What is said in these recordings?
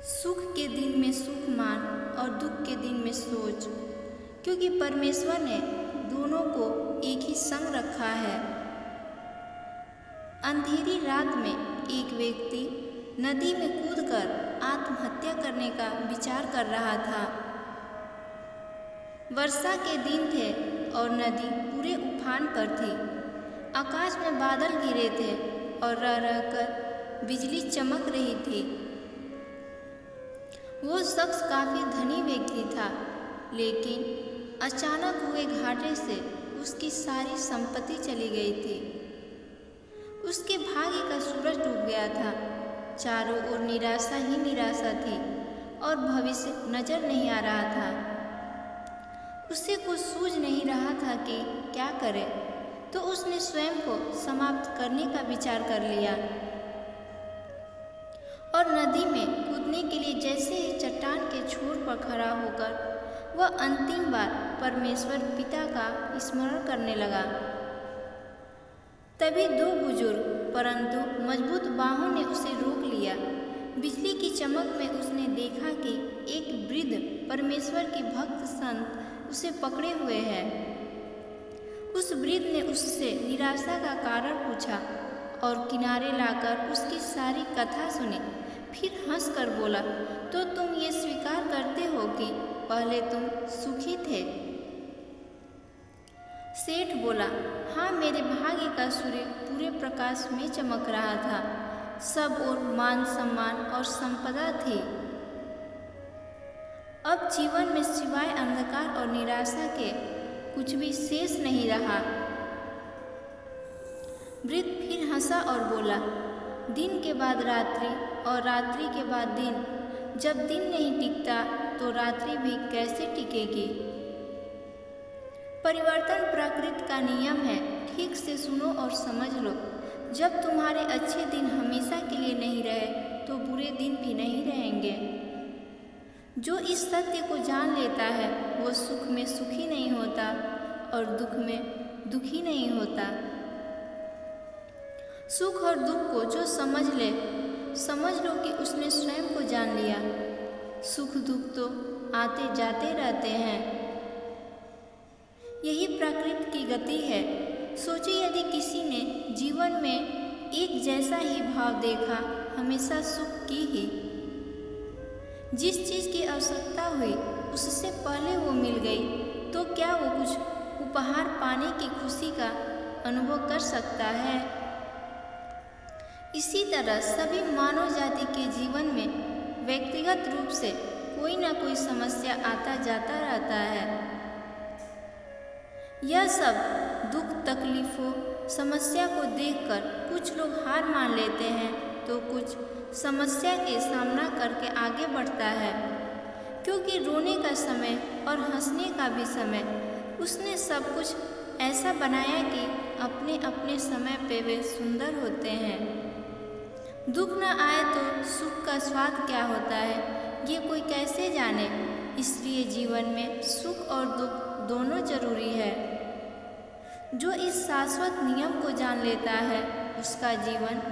सुख के दिन में सुख मान और दुख के दिन में सोच, क्योंकि परमेश्वर ने दोनों को एक ही संग रखा है। अंधेरी रात में एक व्यक्ति नदी में कूदकर आत्महत्या करने का विचार कर रहा था। वर्षा के दिन थे और नदी पूरे उफान पर थी। आकाश में बादल घिरे थे और रह रहकर बिजली चमक रही थी। वो शख्स काफी धनी व्यक्ति था, लेकिन अचानक हुए घाटे से उसकी सारी संपत्ति चली गई थी। उसके भाग्य का सूरज डूब गया था। चारों ओर निराशा ही निराशा थी और भविष्य नजर नहीं आ रहा था। उसे कुछ सूझ नहीं रहा था कि क्या करे, तो उसने स्वयं को समाप्त करने का विचार कर लिया और नदी में कूदने के लिए जैसे ही चट्टान के छोर पर खड़ा होकर वह अंतिम बार परमेश्वर पिता का स्मरण करने लगा। तभी दो बुजुर्ग परंतु मजबूत बाहों ने उसे रोक लिया। बिजली की चमक में उसने देखा कि एक वृद्ध परमेश्वर के भक्त संत उसे पकड़े हुए हैं। उस वृद्ध ने उससे निराशा का कारण पूछा और किनारे लाकर उसकी सारी कथा सुनी। फिर हंसकर बोला, तो तुम ये स्वीकार करते हो कि पहले तुम सुखी थे? सेठ बोला, हाँ, मेरे भाग्य का सूर्य पूरे प्रकाश में चमक रहा था। सब ओर मान सम्मान और संपदा थी। अब जीवन में सिवाय अंधकार और निराशा के कुछ भी शेष नहीं रहा। वृद्ध फिर हंसा और बोला, दिन के बाद रात्रि और रात्रि के बाद दिन। जब दिन नहीं टिकता तो रात्रि भी कैसे टिकेगी? परिवर्तन प्रकृति का नियम है। ठीक से सुनो और समझ लो। जब तुम्हारे अच्छे दिन हमेशा के लिए नहीं रहे तो बुरे दिन भी नहीं रहेंगे। जो इस सत्य को जान लेता है वो सुख में सुखी नहीं होता और दुख में दुखी नहीं होता। सुख और दुख को जो समझ ले, समझ लो कि उसने स्वयं को जान लिया। सुख दुख तो आते जाते रहते हैं, यही प्रकृति की गति है। सोचिए, यदि किसी ने जीवन में एक जैसा ही भाव देखा, हमेशा सुख की ही, जिस चीज़ की आवश्यकता हुई उससे पहले वो मिल गई, तो क्या वो कुछ उपहार पाने की खुशी का अनुभव कर सकता है? इसी तरह सभी मानव जाति के जीवन में व्यक्तिगत रूप से कोई ना कोई समस्या आता जाता रहता है। यह सब दुख तकलीफों समस्या को देखकर कुछ लोग हार मान लेते हैं, तो कुछ समस्या के सामना करके आगे बढ़ता है, क्योंकि रोने का समय और हंसने का भी समय उसने सब कुछ ऐसा बनाया कि अपने अपने समय पे वे सुंदर होते हैं। दुख न आए तो सुख का स्वाद क्या होता है, ये कोई कैसे जाने। इसलिए जीवन में सुख और दुख दोनों जरूरी है। जो इस शाश्वत नियम को जान लेता है उसका जीवन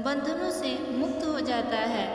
बंधनों से मुक्त हो जाता है।